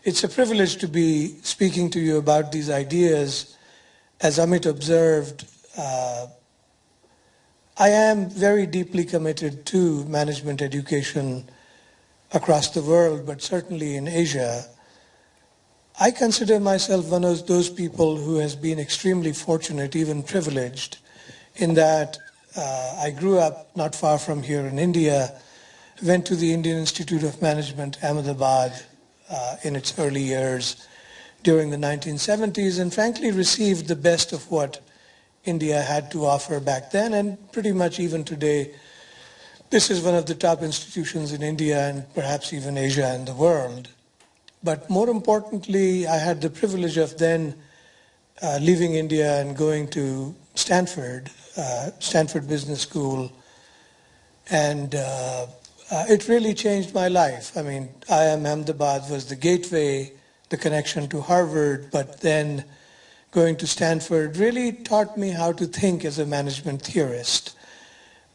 It's a privilege to be speaking to you about these ideas. As Amit observed, I am very deeply committed to management education across the world, but certainly in Asia. I consider myself one of those people who has been extremely fortunate, even privileged, in that I grew up not far from here in India, went to the Indian Institute of Management, Ahmedabad, in its early years during the 1970s, and frankly received the best of what India had to offer back then, and pretty much even today. This is one of the top institutions in India and perhaps even Asia and the world. But more importantly, I had the privilege of then leaving India and going to Stanford Business School, and it really changed my life. I mean, IIM Ahmedabad was the gateway, the connection to Harvard, but then going to Stanford really taught me how to think as a management theorist.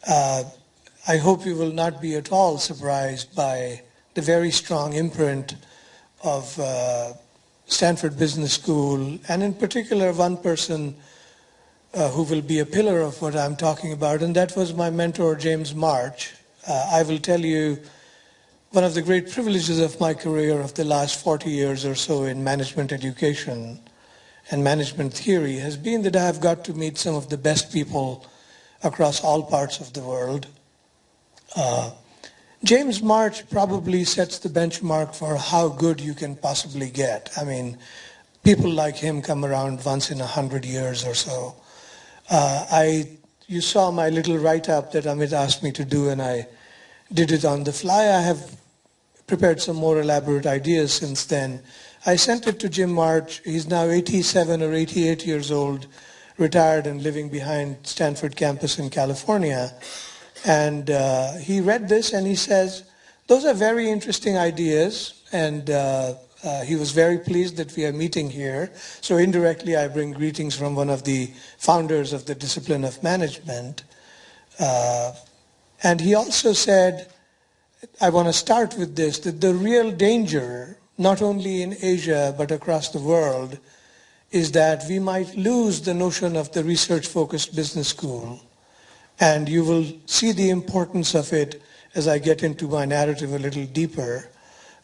I hope you will not be at all surprised by the very strong imprint of Stanford Business School, and in particular one person who will be a pillar of what I'm talking about, and that was my mentor, James March. I will tell you, one of the great privileges of my career of the last 40 years or so in management education and management theory has been that I have got to meet some of the best people across all parts of the world. James March probably sets the benchmark for how good you can possibly get. I mean, people like him come around once in 100 years or so. You saw my little write-up that Amit asked me to do, and I did it on the fly. I have prepared some more elaborate ideas since then. I sent it to Jim March. He's now 87 or 88 years old, retired and living behind Stanford campus in California. And he read this and he says, those are very interesting ideas, and he was very pleased that we are meeting here. So indirectly I bring greetings from one of the founders of the discipline of management. And he also said, I want to start with this, that the real danger, not only in Asia but across the world, is that we might lose the notion of the research-focused business school. And you will see the importance of it as I get into my narrative a little deeper.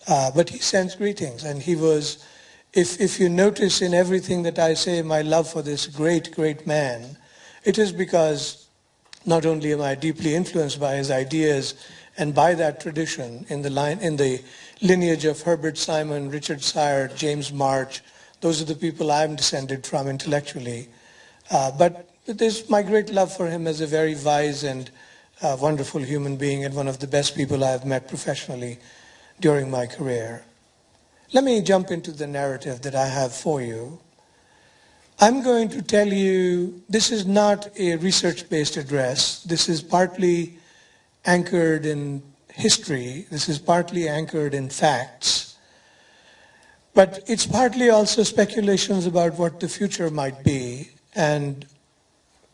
But he sends greetings, and he was, if you notice in everything that I say, my love for this great, great man, it is because not only am I deeply influenced by his ideas and by that tradition in the lineage of Herbert Simon, Richard Sire, James March. Those are the people I'm descended from intellectually. But there's my great love for him as a very wise and wonderful human being, and one of the best people I've met professionally during my career. Let me jump into the narrative that I have for you. I'm going to tell you, this is not a research-based address. This is partly anchored in history. This is partly anchored in facts. But it's partly also speculations about what the future might be, and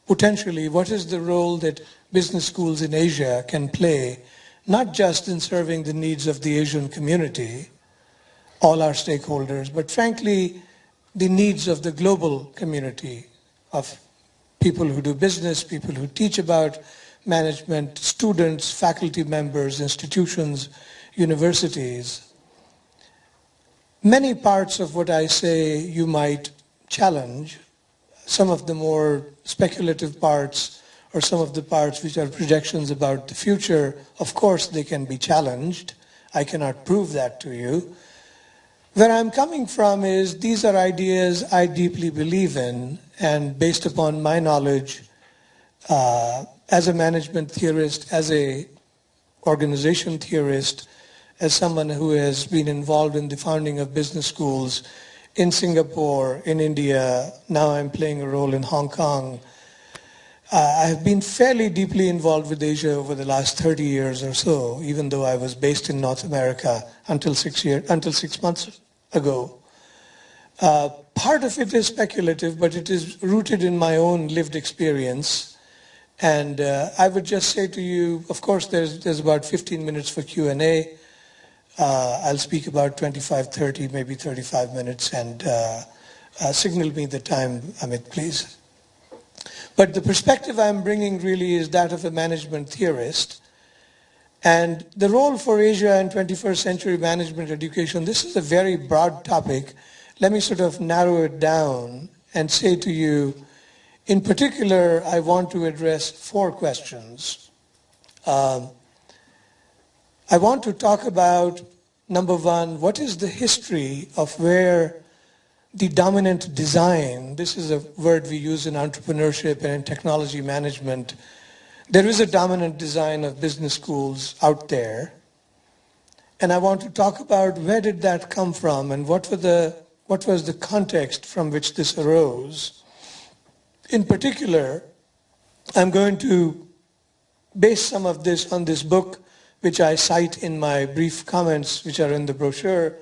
potentially what is the role that business schools in Asia can play, not just in serving the needs of the Asian community, all our stakeholders, but frankly, the needs of the global community of people who do business, people who teach about management, students, faculty members, institutions, universities. Many parts of what I say you might challenge. Some of the more speculative parts, or some of the parts which are projections about the future, of course they can be challenged. I cannot prove that to you. Where I'm coming from is these are ideas I deeply believe in, and based upon my knowledge as a management theorist, as a organization theorist, as someone who has been involved in the founding of business schools in Singapore, in India, now I'm playing a role in Hong Kong. I have been fairly deeply involved with Asia over the last 30 years or so, even though I was based in North America until 6 months ago. Part of it is speculative, but it is rooted in my own lived experience. And I would just say to you, of course, there's about 15 minutes for Q&A. I'll speak about 25, 30, maybe 35 minutes, and signal me the time, Amit, please. But the perspective I'm bringing really is that of a management theorist. And the role for Asia in 21st century management education, this is a very broad topic. Let me sort of narrow it down and say to you, in particular, I want to address 4 questions. I want to talk about, number 1, what is the history of where the dominant design, this is a word we use in entrepreneurship and in technology management. There is a dominant design of business schools out there. And I want to talk about where did that come from and what was the context from which this arose. In particular, I'm going to base some of this on this book, which I cite in my brief comments, which are in the brochure,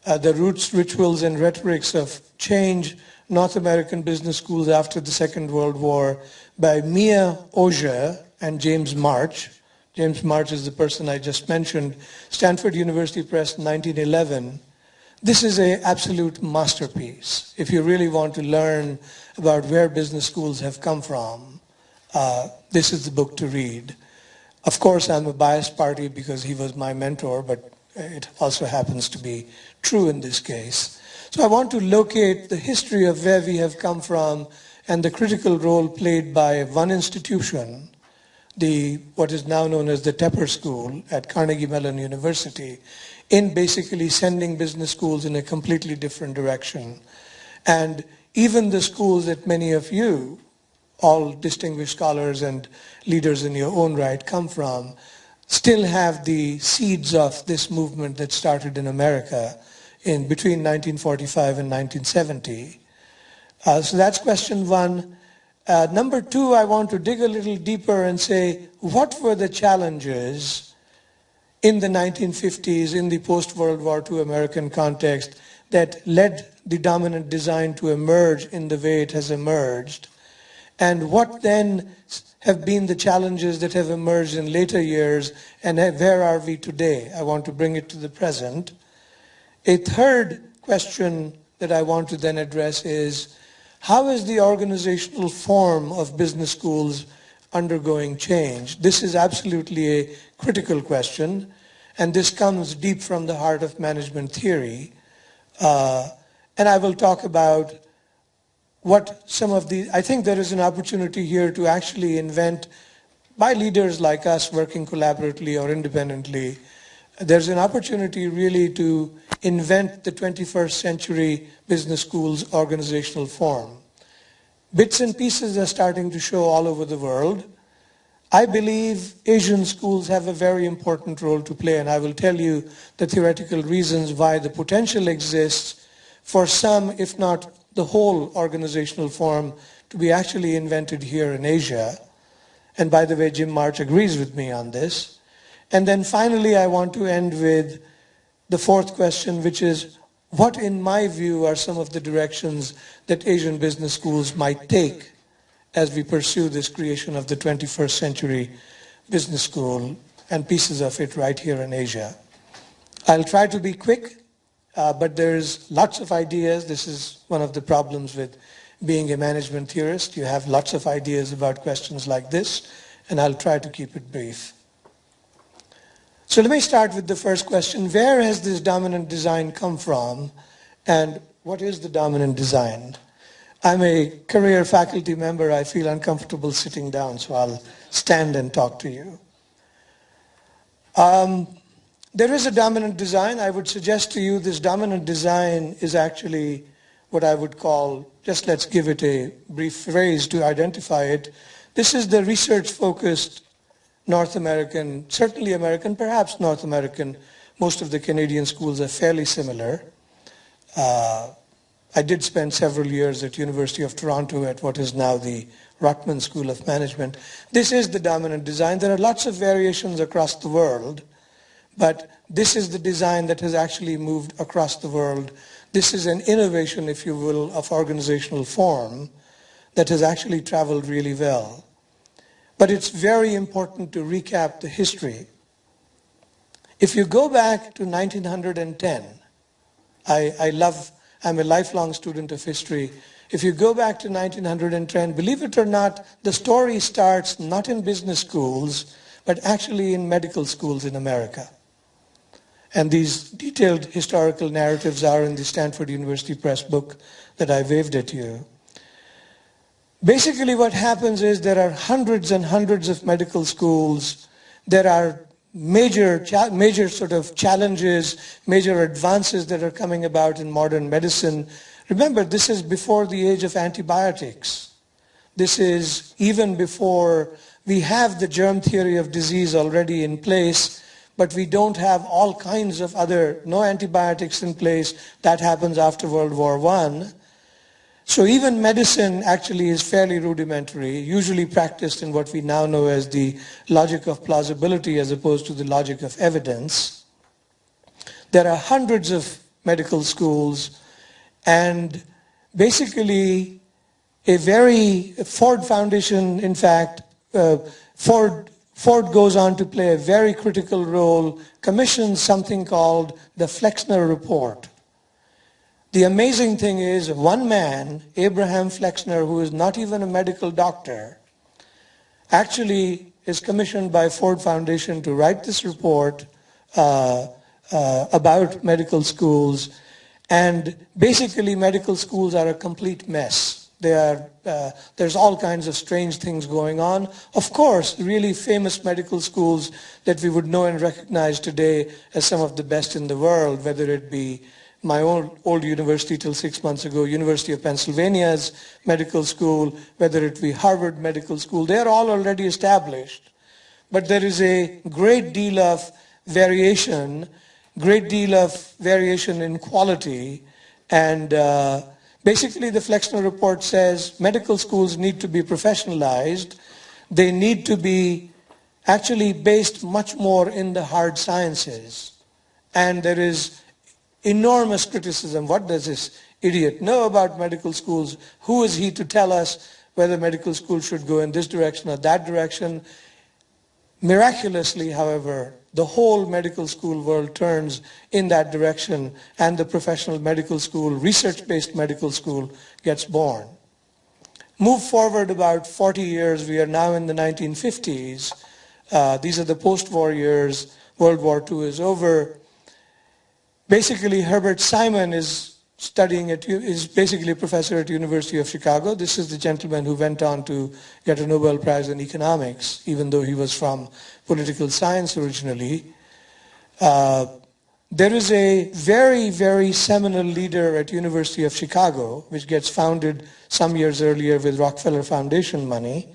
The Roots, Rituals, and Rhetorics of Change, North American Business Schools After the Second World War, by Mia Ogier and James March. James March is the person I just mentioned, Stanford University Press, 1911. This is an absolute masterpiece. If you really want to learn about where business schools have come from, this is the book to read. Of course, I'm a biased party because he was my mentor, but it also happens to be true in this case. So I want to locate the history of where we have come from and the critical role played by one institution, what is now known as the Tepper School at Carnegie Mellon University, in basically sending business schools in a completely different direction. And even the schools that many of you, all distinguished scholars and leaders in your own right, come from, still have the seeds of this movement that started in America in between 1945 and 1970. So that's question 1. Number 2, I want to dig a little deeper and say, what were the challenges in the 1950s, in the post-World War II American context, that led the dominant design to emerge in the way it has emerged? And what then have been the challenges that have emerged in later years, and where are we today? I want to bring it to the present. A third question that I want to then address is, how is the organizational form of business schools undergoing change? This is absolutely a critical question, and this comes deep from the heart of management theory. And I will talk about what some of the, I think there is an opportunity here to actually invent, by leaders like us working collaboratively or independently, there's an opportunity really to invent the 21st century business schools organizational form. Bits and pieces are starting to show all over the world. I believe Asian schools have a very important role to play, and I will tell you the theoretical reasons why the potential exists for some, if not the whole organizational form, to be actually invented here in Asia. And by the way, Jim March agrees with me on this. And then finally, I want to end with the 4th question, which is, what in my view are some of the directions that Asian business schools might take as we pursue this creation of the 21st century business school, and pieces of it right here in Asia. I'll try to be quick, but there's lots of ideas. This is one of the problems with being a management theorist. You have lots of ideas about questions like this, and I'll try to keep it brief. So let me start with the first question. Where has this dominant design come from, and what is the dominant design? I'm a career faculty member. I feel uncomfortable sitting down, so I'll stand and talk to you. There is a dominant design. I would suggest to you this dominant design is actually what I would call, just let's give it a brief phrase to identify it. This is the research-focused North American, certainly American, perhaps North American. Most of the Canadian schools are fairly similar. I did spend several years at University of Toronto at what is now the Rotman School of Management. This is the dominant design. There are lots of variations across the world, but this is the design that has actually moved across the world. This is an innovation, if you will, of organizational form that has actually traveled really well. But it's very important to recap the history. If you go back to 1910, I'm a lifelong student of history. If you go back to 1910, believe it or not, the story starts not in business schools, but actually in medical schools in America. And these detailed historical narratives are in the Stanford University Press book that I waved at you. Basically what happens is there are hundreds and hundreds of medical schools. There are major sort of challenges, major advances that are coming about in modern medicine. Remember, this is before the age of antibiotics. This is even before we have the germ theory of disease already in place, but we don't have all kinds of no antibiotics in place. That happens after World War I. So even medicine actually is fairly rudimentary, usually practiced in what we now know as the logic of plausibility as opposed to the logic of evidence. There are hundreds of medical schools, and basically Ford Foundation, in fact, Ford goes on to play a very critical role, commissions something called the Flexner Report. The amazing thing is one man, Abraham Flexner, who is not even a medical doctor, actually is commissioned by Ford Foundation to write this report about medical schools. And basically medical schools are a complete mess. There's all kinds of strange things going on. Of course, really famous medical schools that we would know and recognize today as some of the best in the world, whether it be my old university till 6 months ago, University of Pennsylvania's medical school, whether it be Harvard Medical School, they're all already established. But there is a great deal of variation in quality, and basically the Flexner Report says medical schools need to be professionalized. They need to be actually based much more in the hard sciences. And there is enormous criticism. What does this idiot know about medical schools? Who is he to tell us whether medical schools should go in this direction or that direction? Miraculously, however, the whole medical school world turns in that direction, and the professional medical school, research-based medical school, gets born. Move forward about 40 years, we are now in the 1950s. These are the post-war years. World War II is over. Basically, Herbert Simon is basically a professor at University of Chicago. This is the gentleman who went on to get a Nobel Prize in economics, even though he was from political science originally. There is a very, very seminal leader at University of Chicago, which gets founded some years earlier with Rockefeller Foundation money.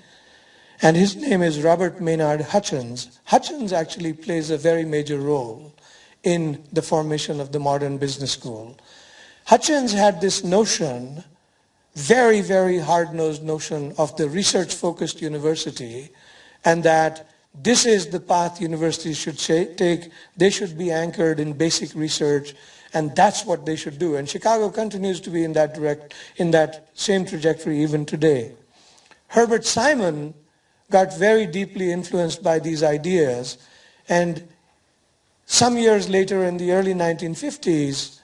And his name is Robert Maynard Hutchins. Hutchins actually plays a very major role in the formation of the modern business school. Hutchins had this notion, very, very hard-nosed notion of the research-focused university, and that this is the path universities should take. They should be anchored in basic research, and that's what they should do. And Chicago continues to be in that same trajectory even today. Herbert Simon got very deeply influenced by these ideas, and some years later, in the early 1950s,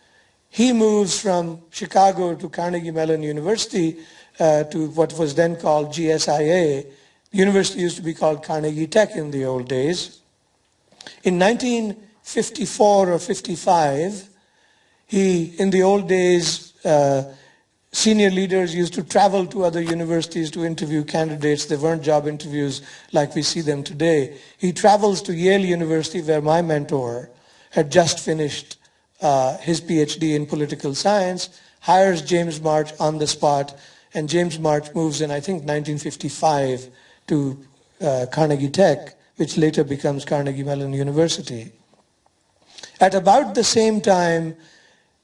he moves from Chicago to Carnegie Mellon University to what was then called GSIA. The university used to be called Carnegie Tech in the old days. In 1954 or 55, in the old days, senior leaders used to travel to other universities to interview candidates. There weren't job interviews like we see them today. He travels to Yale University, where my mentor had just finished his PhD in political science, hires James March on the spot, and James March moves in, I think, 1955 to Carnegie Tech, which later becomes Carnegie Mellon University. At about the same time,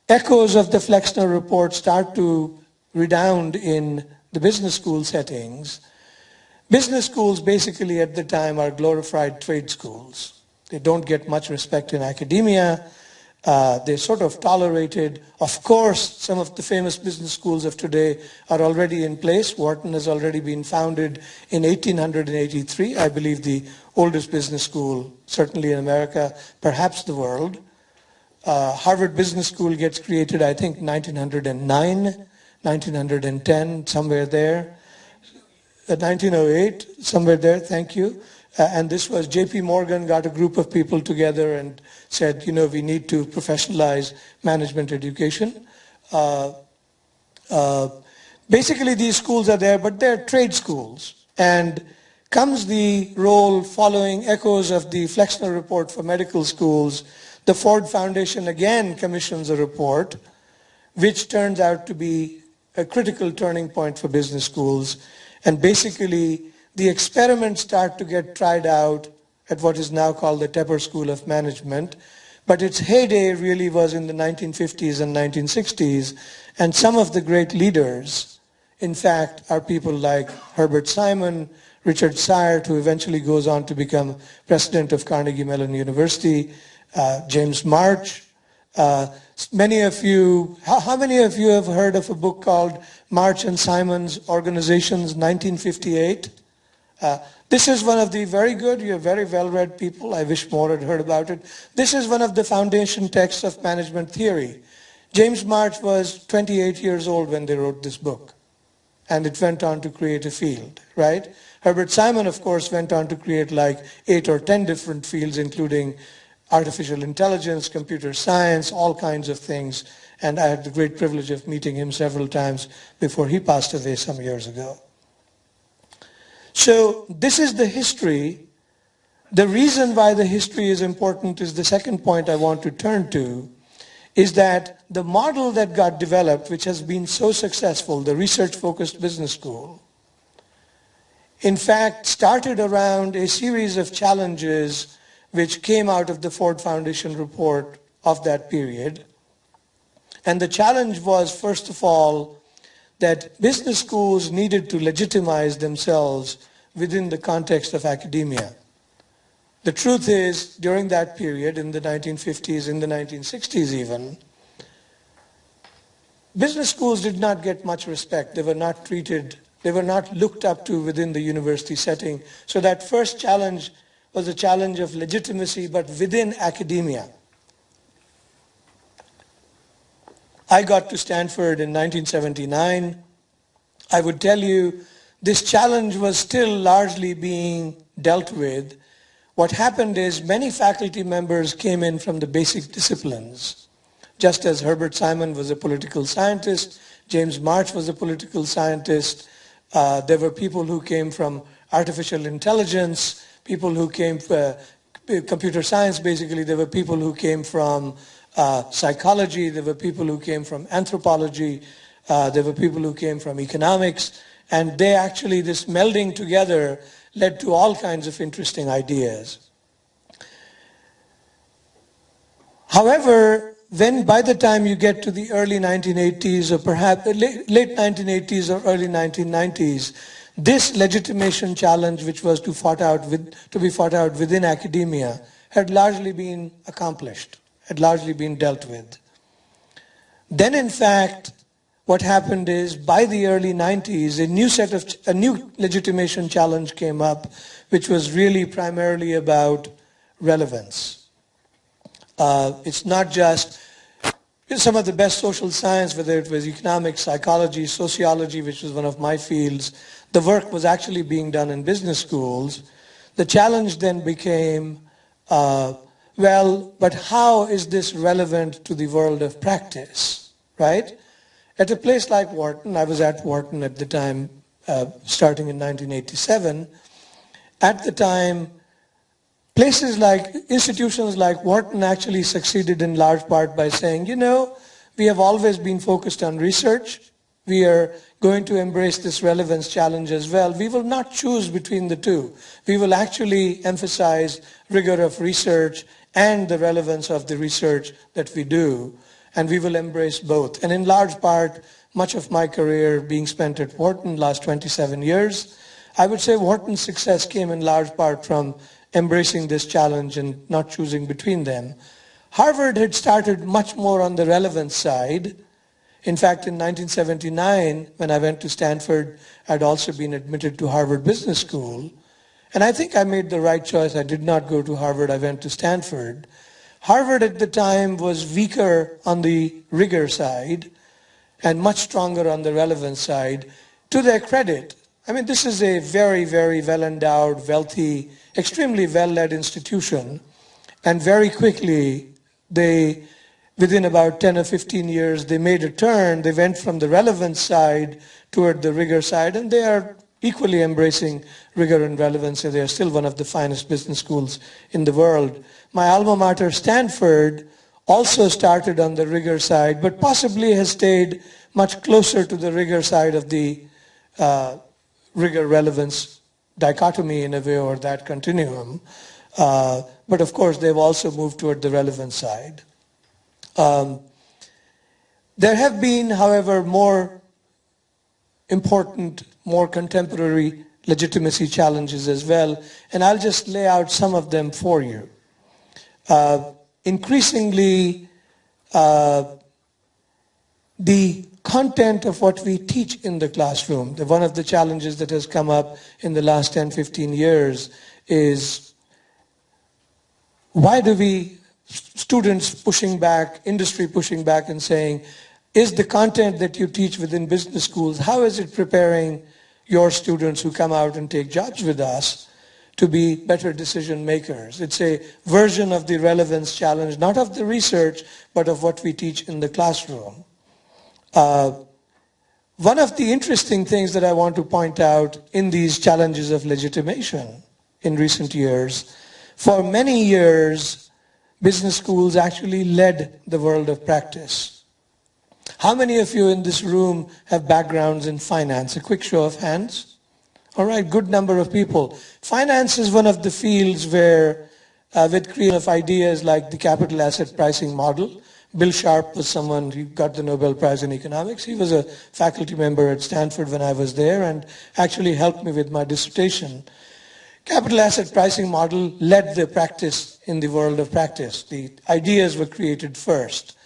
echoes of the Flexner Report start to redound in the business school settings. Business schools basically at the time are glorified trade schools. They don't get much respect in academia. They sort of tolerated. Of course, some of the famous business schools of today are already in place. Wharton has already been founded in 1883, I believe the oldest business school, certainly in America, perhaps the world. Harvard Business School gets created, I think, 1909, 1910, somewhere there. 1908, somewhere there, thank you. And this was J.P. Morgan got a group of people together and said, you know, we need to professionalize management education. Basically, these schools are there, but they're trade schools. And comes the role following echoes of the Flexner report for medical schools. The Ford Foundation again commissions a report, which turns out to be a critical turning point for business schools. And basically, the experiments start to get tried out at what is now called the Tepper School of Management. But its heyday really was in the 1950s and 1960s. And some of the great leaders, in fact, are people like Herbert Simon, Richard Syre, who eventually goes on to become president of Carnegie Mellon University, James March. Many of you, how many of you have heard of a book called March and Simon's Organizations, 1958? This is one of the very good, you're very well-read people. I wish more had heard about it. This is one of the foundation texts of management theory. James March was 28 years old when they wrote this book. And it went on to create a field, right? Herbert Simon, of course, went on to create like 8 or 10 different fields, including artificial intelligence, computer science, all kinds of things. And I had the great privilege of meeting him several times before he passed away some years ago. So this is the history. The reason why the history is important is the second point I want to turn to, is that the model that got developed, which has been so successful, the research-focused business school, in fact started around a series of challenges which came out of the Ford Foundation report of that period. And the challenge was, first of all, that business schools needed to legitimize themselves within the context of academia. The truth is, during that period, in the 1950s, in the 1960s even, business schools did not get much respect. They were not treated, they were not looked up to within the university setting. So that first challenge was a challenge of legitimacy, but within academia. I got to Stanford in 1979. I would tell you this challenge was still largely being dealt with. What happened is many faculty members came in from the basic disciplines. Just as Herbert Simon was a political scientist, James March was a political scientist, there were people who came from artificial intelligence, people who came from computer science basically, there were people who came from psychology, there were people who came from anthropology, there were people who came from economics, and they actually, this melding together led to all kinds of interesting ideas. However, when by the time you get to the early 1980s or perhaps late 1980s or early 1990s, this legitimation challenge, which was to be fought out within academia, had largely been accomplished, had largely been dealt with. Then, in fact, what happened is, by the early 90s, a new legitimation challenge came up, which was really primarily about relevance. It's not just some of the best social science, whether it was economics, psychology, sociology, which was one of my fields. The work was actually being done in business schools. The challenge then became, well, but how is this relevant to the world of practice, right? At a place like Wharton, I was at Wharton at the time, starting in 1987. At the time, institutions like Wharton actually succeeded in large part by saying, you know, we have always been focused on research. We are going to embrace this relevance challenge as well. We will not choose between the two. We will actually emphasize rigor of research and the relevance of the research that we do. And we will embrace both. And in large part, much of my career being spent at Wharton, last 27 years, I would say Wharton's success came in large part from embracing this challenge and not choosing between them. Harvard had started much more on the relevance side. In fact, in 1979, when I went to Stanford, I'd also been admitted to Harvard Business School. And I think I made the right choice. I did not go to Harvard, I went to Stanford. Harvard at the time was weaker on the rigor side and much stronger on the relevance side. To their credit, I mean, this is a very, very well-endowed, wealthy, extremely well-led institution. And very quickly, within about 10 or 15 years, they made a turn. They went from the relevance side toward the rigor side, and they are equally embracing rigor and relevance. They are still one of the finest business schools in the world. My alma mater, Stanford, also started on the rigor side, but possibly has stayed much closer to the rigor side of the rigor-relevance dichotomy in a way, or that continuum. But of course, they've also moved toward the relevance side. There have been, however, more important, more contemporary legitimacy challenges as well, and I'll just lay out some of them for you. Increasingly, the content of what we teach in the classroom, one of the challenges that has come up in the last 10, 15 years is why do students pushing back, industry pushing back and saying, is the content that you teach within business schools, how is it preparing your students who come out and take jobs with us to be better decision makers? It's a version of the relevance challenge, not of the research, but of what we teach in the classroom. One of the interesting things that I want to point out in these challenges of legitimation in recent years, for many years, business schools actually led the world of practice. How many of you in this room have backgrounds in finance? A quick show of hands. All right, good number of people. Finance is one of the fields where, with creation of ideas like the capital asset pricing model, Bill Sharp was someone who got the Nobel Prize in economics. He was a faculty member at Stanford when I was there and actually helped me with my dissertation. Capital asset pricing model led the practice in the world of practice. The ideas were created first.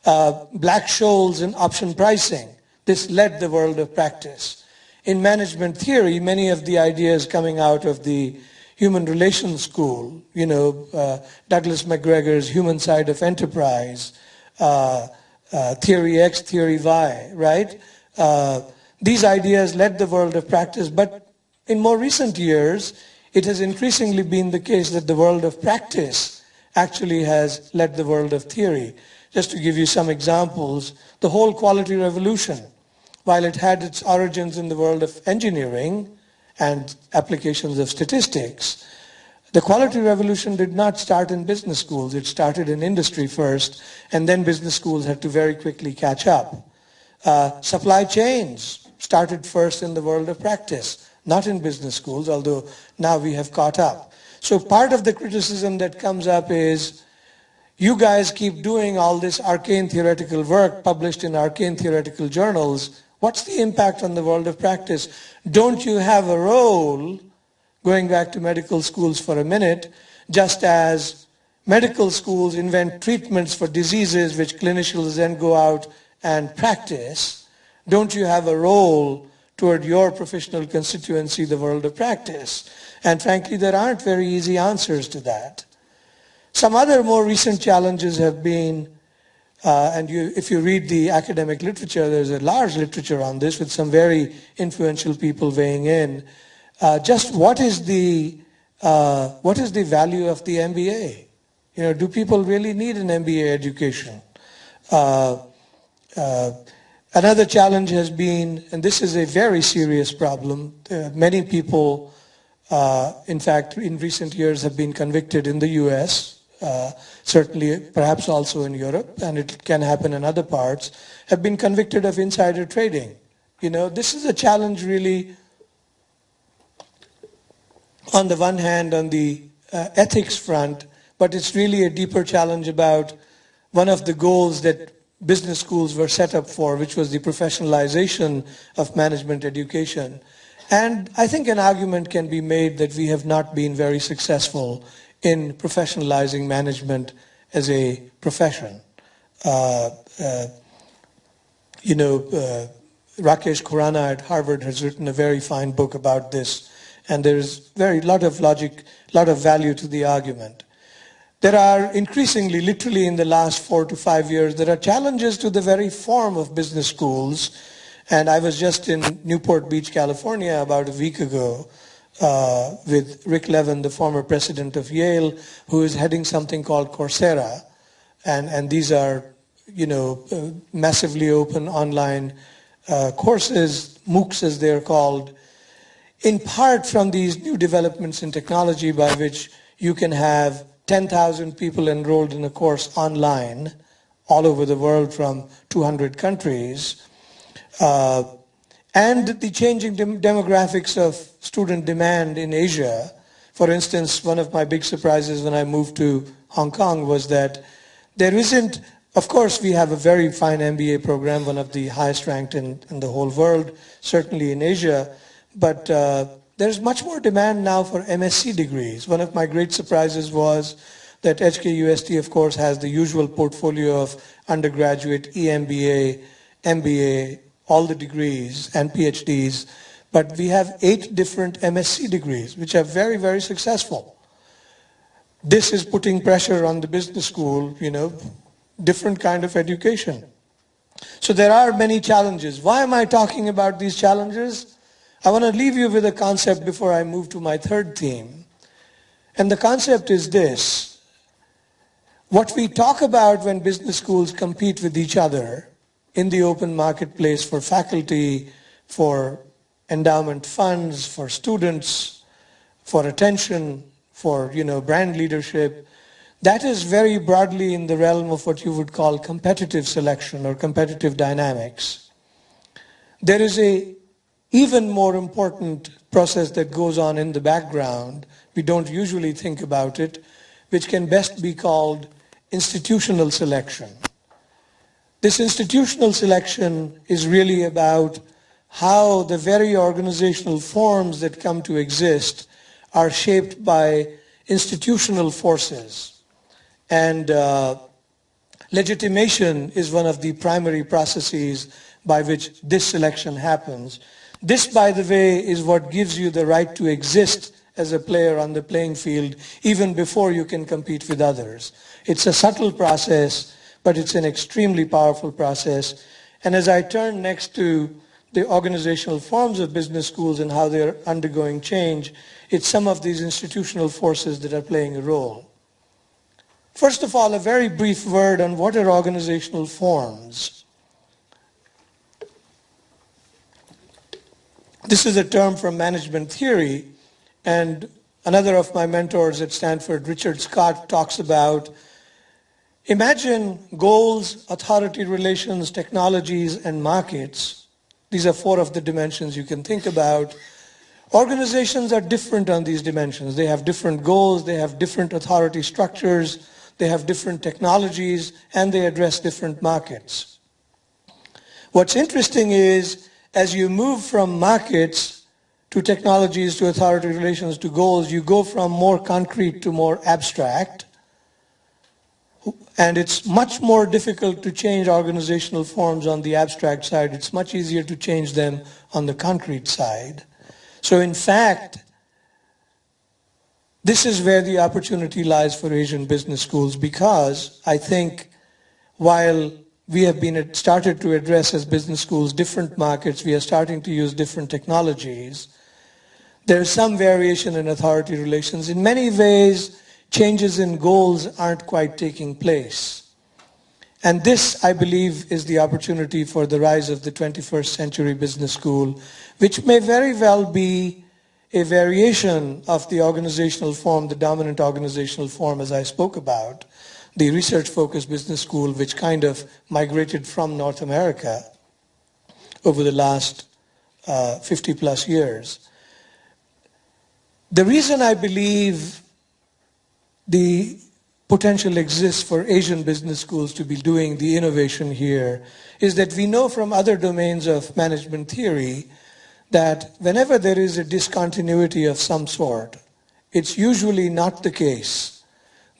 Black-Scholes in option pricing, this led the world of practice. In management theory, many of the ideas coming out of the human relations school, Douglas McGregor's human side of enterprise, theory X, theory Y, right? These ideas led the world of practice, but in more recent years, it has increasingly been the case that the world of practice actually has led the world of theory. Just to give you some examples, the whole quality revolution, while it had its origins in the world of engineering and applications of statistics, the quality revolution did not start in business schools. It started in industry first, and then business schools had to very quickly catch up. Supply chains started first in the world of practice, not in business schools, although now we have caught up. So part of the criticism that comes up is, you guys keep doing all this arcane theoretical work published in arcane theoretical journals. What's the impact on the world of practice? Don't you have a role, going back to medical schools for a minute, just as medical schools invent treatments for diseases which clinicians then go out and practice, don't you have a role toward your professional constituency, the world of practice? And frankly, there aren't very easy answers to that. Some other more recent challenges have been, if you read the academic literature, there's a large literature on this with some very influential people weighing in. Just what is the value of the MBA? Do people really need an MBA education? Another challenge has been, and this is a very serious problem, many people, in fact, in recent years have been convicted in the US, certainly perhaps also in Europe, and it can happen in other parts, have been convicted of insider trading. This is a challenge really, on the one hand, on the ethics front, but it's really a deeper challenge about one of the goals that business schools were set up for, which was the professionalization of management education. And I think an argument can be made that we have not been very successful in professionalizing management as a profession. Uh, uh, Rakesh Khurana at Harvard has written a very fine book about this, and there's lot of logic, lot of value to the argument. There are increasingly, literally in the last 4 to 5 years, there are challenges to the very form of business schools. And I was just in Newport Beach, California about a week ago with Rick Levin, the former president of Yale, who is heading something called Coursera. And these are, massively open online courses, MOOCs as they're called, in part from these new developments in technology by which you can have 10,000 people enrolled in a course online all over the world from 200 countries. And the changing demographics of student demand in Asia. For instance, one of my big surprises when I moved to Hong Kong was that there isn't, of course, we have a very fine MBA program, one of the highest ranked in the whole world, certainly in Asia, but there's much more demand now for MSc degrees. One of my great surprises was that HKUST, of course, has the usual portfolio of undergraduate, EMBA, MBA, all the degrees and PhDs, but we have 8 different MSc degrees, which are very, very successful. This is putting pressure on the business school, different kind of education. So there are many challenges. Why am I talking about these challenges? I want to leave you with a concept before I move to my third theme. And the concept is this. What we talk about when business schools compete with each other in the open marketplace for faculty, for endowment funds, for students, for attention, for brand leadership, that is very broadly in the realm of what you would call competitive selection or competitive dynamics. There is a even more important process that goes on in the background, we don't usually think about it, which can best be called institutional selection. This institutional selection is really about how the very organizational forms that come to exist are shaped by institutional forces. And legitimation is one of the primary processes by which this selection happens. This, by the way, is what gives you the right to exist as a player on the playing field even before you can compete with others. It's a subtle process, but it's an extremely powerful process. And as I turn next to the organizational forms of business schools and how they're undergoing change, it's some of these institutional forces that are playing a role. First of all, a very brief word on what are organizational forms. This is a term from management theory, and another of my mentors at Stanford, Richard Scott, talks about imagine goals, authority relations, technologies, and markets. These are 4 of the dimensions you can think about. Organizations are different on these dimensions. They have different goals, they have different authority structures, they have different technologies, and they address different markets. What's interesting is, as you move from markets to technologies, to authority relations, to goals, you go from more concrete to more abstract. And it's much more difficult to change organizational forms on the abstract side. It's much easier to change them on the concrete side. So in fact, this is where the opportunity lies for Asian business schools, because I think while we have started to address as business schools different markets, we are starting to use different technologies. There's some variation in authority relations. In many ways, changes in goals aren't quite taking place. And this, I believe, is the opportunity for the rise of the 21st century business school, which may very well be a variation of the organizational form, the dominant organizational form as I spoke about, the research-focused business school, which kind of migrated from North America over the last 50 plus years. The reason I believe the potential exists for Asian business schools to be doing the innovation here is that we know from other domains of management theory that whenever there is a discontinuity of some sort, it's usually not the case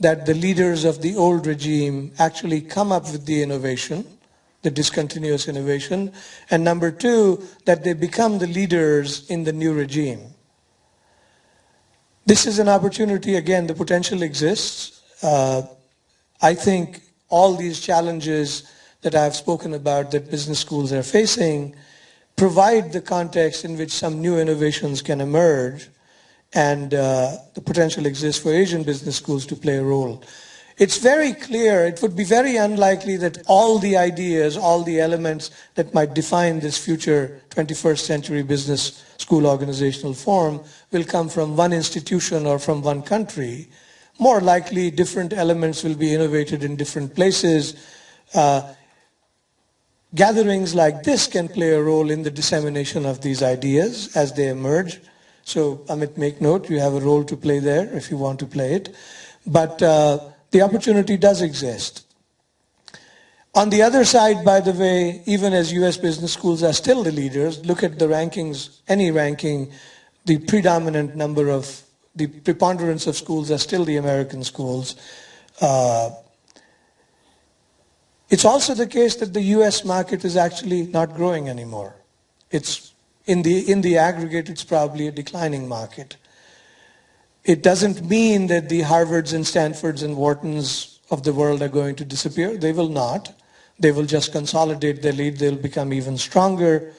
that the leaders of the old regime actually come up with the innovation, the discontinuous innovation, and number two, that they become the leaders in the new regime. This is an opportunity, again, the potential exists. I think all these challenges that I've spoken about that business schools are facing provide the context in which some new innovations can emerge, and the potential exists for Asian business schools to play a role. It's very clear, it would be very unlikely that all the ideas, all the elements that might define this future 21st century business school organizational form will come from one institution or from one country. More likely, different elements will be innovated in different places. Gatherings like this can play a role in the dissemination of these ideas as they emerge. So, Amit, make note, you have a role to play there if you want to play it. But the opportunity does exist. On the other side, by the way, even as US business schools are still the leaders, look at the rankings, any ranking, the predominant number of, the preponderance of schools are still the American schools. It's also the case that the US market is actually not growing anymore. It's in the aggregate, it's probably a declining market. It doesn't mean that the Harvards and Stanfords and Whartons of the world are going to disappear. They will not. They will just consolidate their lead. They'll become even stronger.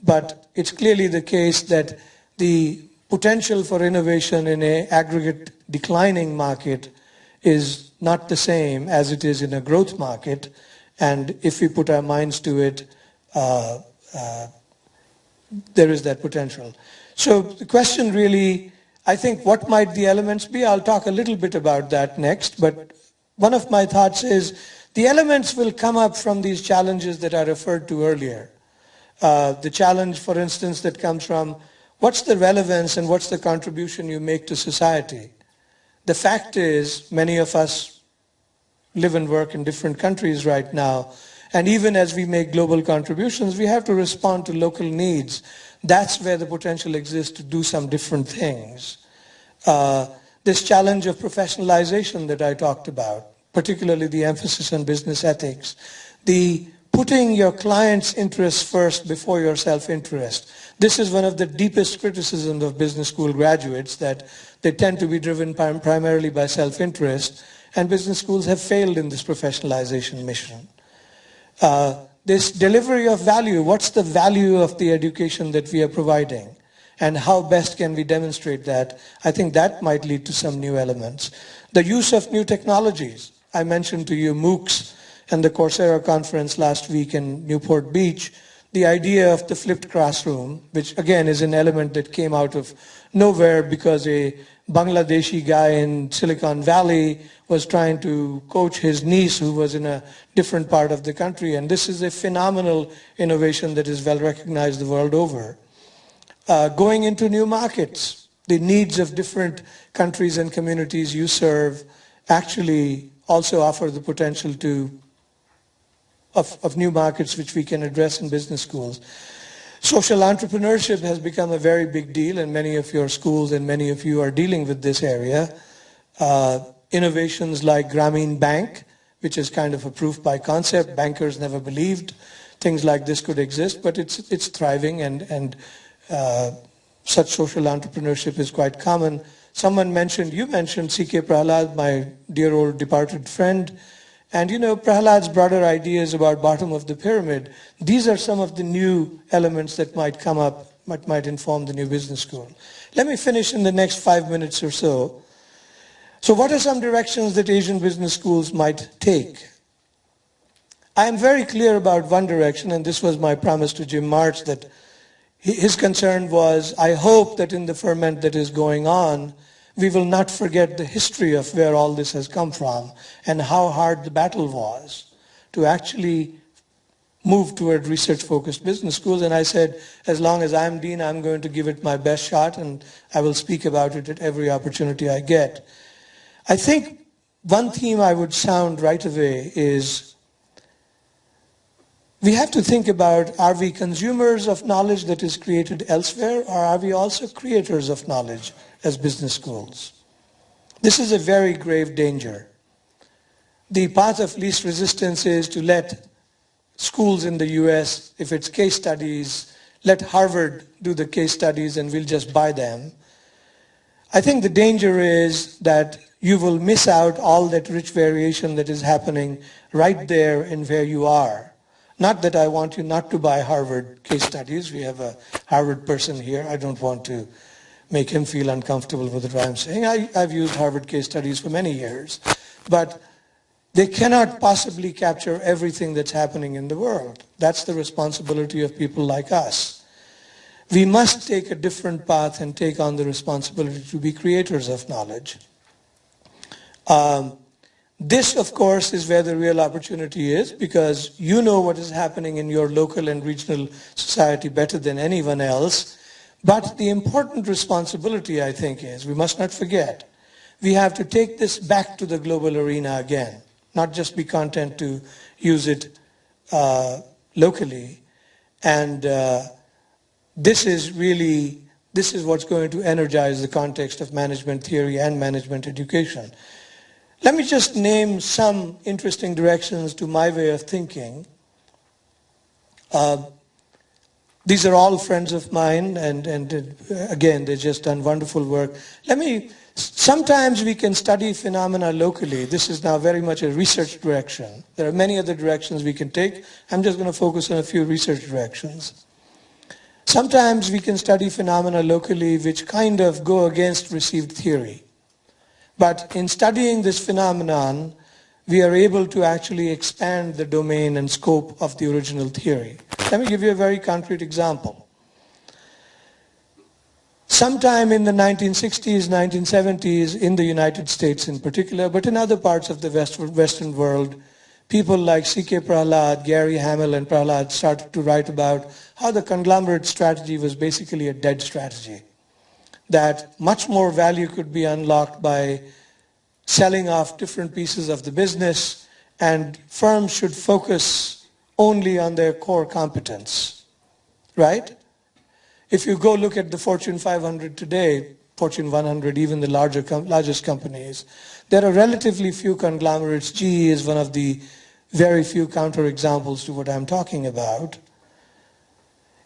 But it's clearly the case that the potential for innovation in an aggregate declining market is not the same as it is in a growth market. And if we put our minds to it, there is that potential. So the question really, I think, what might the elements be? I'll talk a little bit about that next, but one of my thoughts is the elements will come up from these challenges that I referred to earlier. The challenge, for instance, that comes from what's the relevance and what's the contribution you make to society? The fact is, many of us live and work in different countries right now, and even as we make global contributions, we have to respond to local needs. That's where the potential exists to do some different things. This challenge of professionalization that I talked about, particularly the emphasis on business ethics, the putting your client's interests first before your self-interest. This is one of the deepest criticisms of business school graduates, that they tend to be driven primarily by self-interest, and business schools have failed in this professionalization mission. This delivery of value, what's the value of the education that we are providing? And how best can we demonstrate that? I think that might lead to some new elements. The use of new technologies. I mentioned to you MOOCs and the Coursera conference last week in Newport Beach. The idea of the flipped classroom, which again is an element that came out of nowhere because a Bangladeshi guy in Silicon Valley was trying to coach his niece who was in a different part of the country. And this is a phenomenal innovation that is well recognized the world over. Going into new markets, the needs of different countries and communities you serve actually also offer the potential of new markets which we can address in business schools. Social entrepreneurship has become a very big deal, and many of your schools and many of you are dealing with this area. Innovations like Grameen Bank, which is kind of a proof by concept. Bankers never believed things like this could exist, but it's thriving, and such social entrepreneurship is quite common. Someone mentioned, you mentioned C.K. Prahalad, my dear old departed friend. And you know, Prahalad's broader ideas about bottom of the pyramid, these are some of the new elements that might come up, might inform the new business school. Let me finish in the next 5 minutes or so. So what are some directions that Asian business schools might take? I am very clear about one direction, and this was my promise to Jim March, that his concern was, I hope that in the ferment that is going on, we will not forget the history of where all this has come from and how hard the battle was to actually move toward research-focused business schools. And I said, as long as I'm dean, I'm going to give it my best shot, and I will speak about it at every opportunity I get. I think one theme I would sound right away is we have to think about, are we consumers of knowledge that is created elsewhere, or are we also creators of knowledge as business schools? This is a very grave danger. The path of least resistance is to let schools in the US, if it's case studies, let Harvard do the case studies and we'll just buy them. I think the danger is that you will miss out all that rich variation that is happening right there in where you are. Not that I want you not to buy Harvard case studies. We have a Harvard person here. I don't want to make him feel uncomfortable with what I'm saying. I've used Harvard case studies for many years. But they cannot possibly capture everything that's happening in the world. That's the responsibility of people like us. We must take a different path and take on the responsibility to be creators of knowledge. This, of course, is where the real opportunity is, because you know what is happening in your local and regional society better than anyone else. But the important responsibility, I think, is we must not forget, we have to take this back to the global arena again, not just be content to use it locally. And this is what's going to energize the context of management theory and management education. Let me just name some interesting directions to my way of thinking. These are all friends of mine, and again, they've just done wonderful work. Sometimes we can study phenomena locally. This is now very much a research direction. There are many other directions we can take. I'm just going to focus on a few research directions. Sometimes we can study phenomena locally which kind of go against received theory. But in studying this phenomenon, we are able to actually expand the domain and scope of the original theory. Let me give you a very concrete example. Sometime in the 1960s, 1970s, in the United States in particular, but in other parts of the Western world, people like C.K. Prahalad, Gary Hamel, and Prahalad started to write about how the conglomerate strategy was basically a dead strategy. That much more value could be unlocked by selling off different pieces of the business, and firms should focus only on their core competence, right? If you go look at the Fortune 500 today, Fortune 100, even the largest companies, there are relatively few conglomerates. GE is one of the very few counterexamples to what I'm talking about.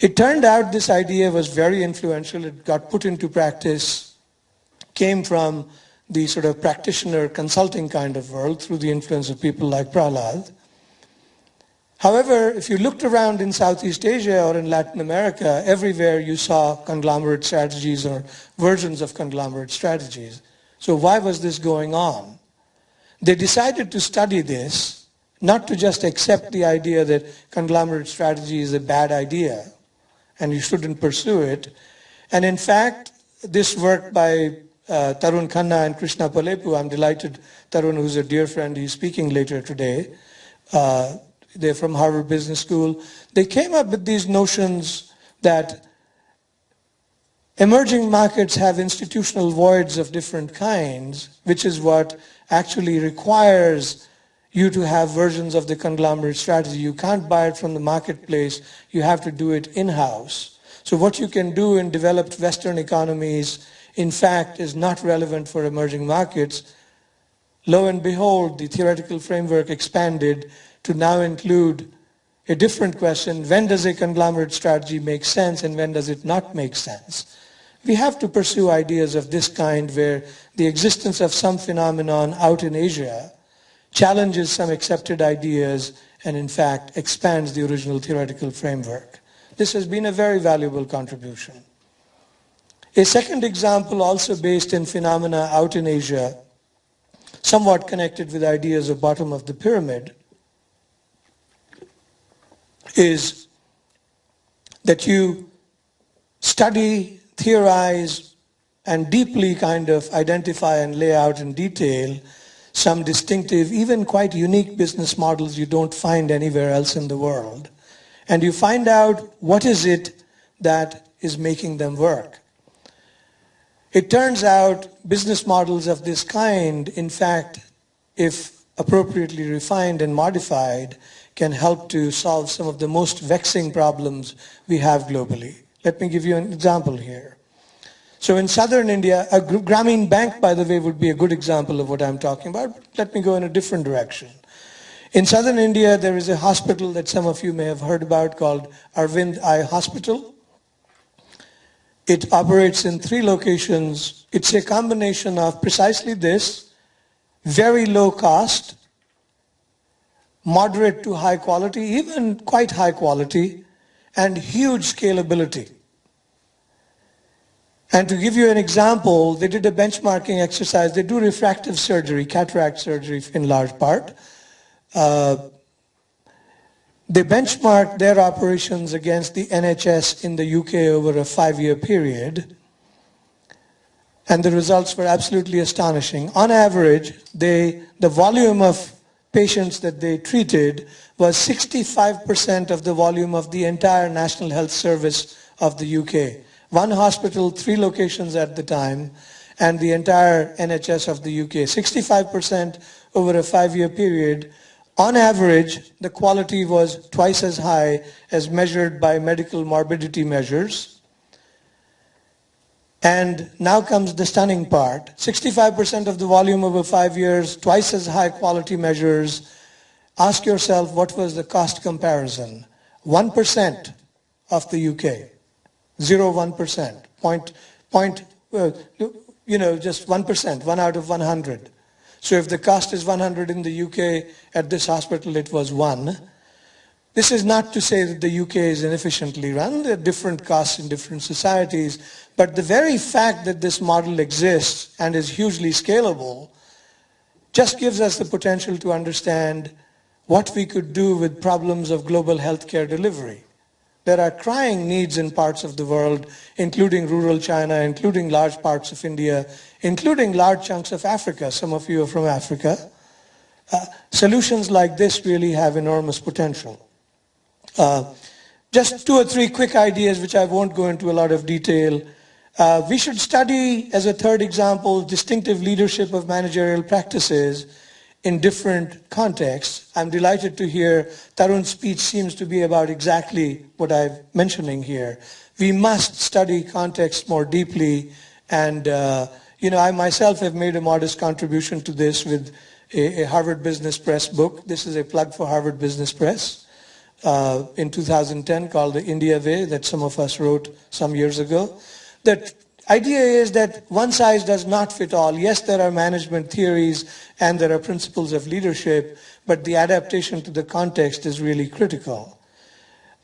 It turned out this idea was very influential. It got put into practice, came from the sort of practitioner consulting kind of world through the influence of people like Prahalad. However, if you looked around in Southeast Asia or in Latin America, everywhere you saw conglomerate strategies or versions of conglomerate strategies. So why was this going on? They decided to study this, not to just accept the idea that conglomerate strategy is a bad idea and you shouldn't pursue it. And in fact, this work by Tarun Khanna and Krishna Palepu, I'm delighted, Tarun, who's a dear friend, he's speaking later today. They're from Harvard Business School. They came up with these notions that emerging markets have institutional voids of different kinds, which is what actually requires you to have versions of the conglomerate strategy. You can't buy it from the marketplace. You have to do it in-house. So what you can do in developed Western economies, in fact, is not relevant for emerging markets. Lo and behold, the theoretical framework expanded to now include a different question: when does a conglomerate strategy make sense and when does it not make sense? We have to pursue ideas of this kind where the existence of some phenomenon out in Asia challenges some accepted ideas and in fact expands the original theoretical framework. This has been a very valuable contribution. A second example, also based in phenomena out in Asia, somewhat connected with ideas of bottom of the pyramid, is that you study, theorize, and deeply kind of identify and lay out in detail some distinctive, even quite unique business models you don't find anywhere else in the world. And you find out what is it that is making them work. It turns out business models of this kind, in fact, if appropriately refined and modified, can help to solve some of the most vexing problems we have globally. Let me give you an example here. So in southern India, a Grameen Bank, by the way, would be a good example of what I'm talking about. Let me go in a different direction. In southern India, there is a hospital that some of you may have heard about called Arvind Eye Hospital. It operates in 3 locations. It's a combination of precisely this, very low cost, moderate to high quality, even quite high quality, and huge scalability. And to give you an example, they did a benchmarking exercise. They do refractive surgery, cataract surgery in large part. They benchmarked their operations against the NHS in the UK over a 5-year period. And the results were absolutely astonishing. On average, the volume of patients that they treated was 65% of the volume of the entire National Health Service of the UK. 1 hospital, 3 locations at the time, and the entire NHS of the UK. 65% over a 5-year period. On average, the quality was twice as high as measured by medical morbidity measures. And now comes the stunning part. 65% of the volume over 5 years, twice as high quality measures. Ask yourself, what was the cost comparison? 1% of the UK. 0.1%, just 1%, 1 out of 100. So if the cost is 100 in the UK, at this hospital it was 1. This is not to say that the UK is inefficiently run. There are different costs in different societies. But the very fact that this model exists and is hugely scalable just gives us the potential to understand what we could do with problems of global healthcare delivery. There are crying needs in parts of the world, including rural China, including large parts of India, including large chunks of Africa. Some of you are from Africa. Solutions like this really have enormous potential. Just 2 or 3 quick ideas, which I won't go into a lot of detail. We should study, as a third example, distinctive leadership of managerial practices in different contexts. I'm delighted to hear Tarun's speech seems to be about exactly what I'm mentioning here. We must study context more deeply, and I myself have made a modest contribution to this with a Harvard Business Press book. This is a plug for Harvard Business Press in 2010 called The India Way that some of us wrote some years ago. The idea is that one size does not fit all. Yes, there are management theories and there are principles of leadership, but the adaptation to the context is really critical.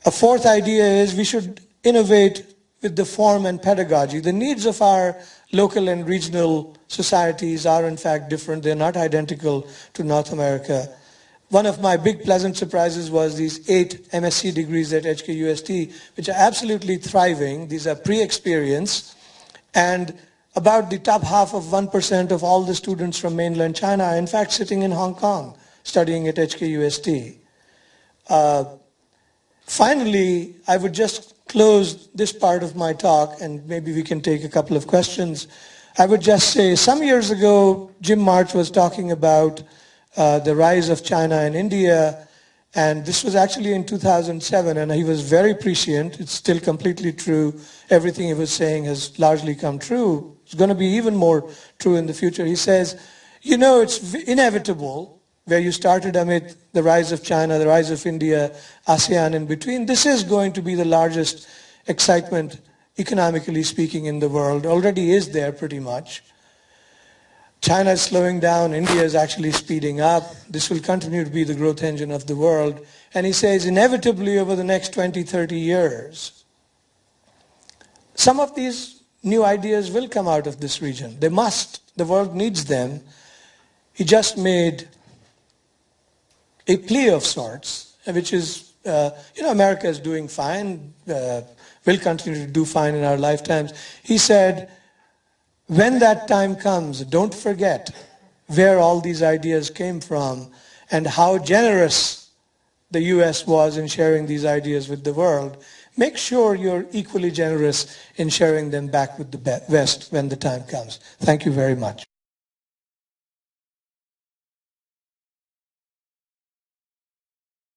A fourth idea is we should innovate with the form and pedagogy. The needs of our local and regional societies are in fact different. They're not identical to North America. One of my big pleasant surprises was these 8 MSc degrees at HKUST, which are absolutely thriving. These are pre-experience. And about the top half of 1% of all the students from mainland China are in fact sitting in Hong Kong studying at HKUST. Finally, I would just close this part of my talk, and maybe we can take a couple of questions. I would just say, some years ago, Jim March was talking about the rise of China and India, and this was actually in 2007, and he was very prescient. It's still completely true. Everything he was saying has largely come true. It's going to be even more true in the future. He says, it's inevitable, where you started amid the rise of China, the rise of India, ASEAN in between. This is going to be the largest excitement, economically speaking, in the world. Already is there pretty much. China is slowing down, India is actually speeding up. This will continue to be the growth engine of the world. And he says, inevitably over the next 20, 30 years, some of these new ideas will come out of this region. They must. The world needs them. He just made a plea of sorts, which is, America is doing fine, will continue to do fine in our lifetimes. He said, when that time comes, don't forget where all these ideas came from and how generous the US was in sharing these ideas with the world. Make sure you're equally generous in sharing them back with the West when the time comes. Thank you very much.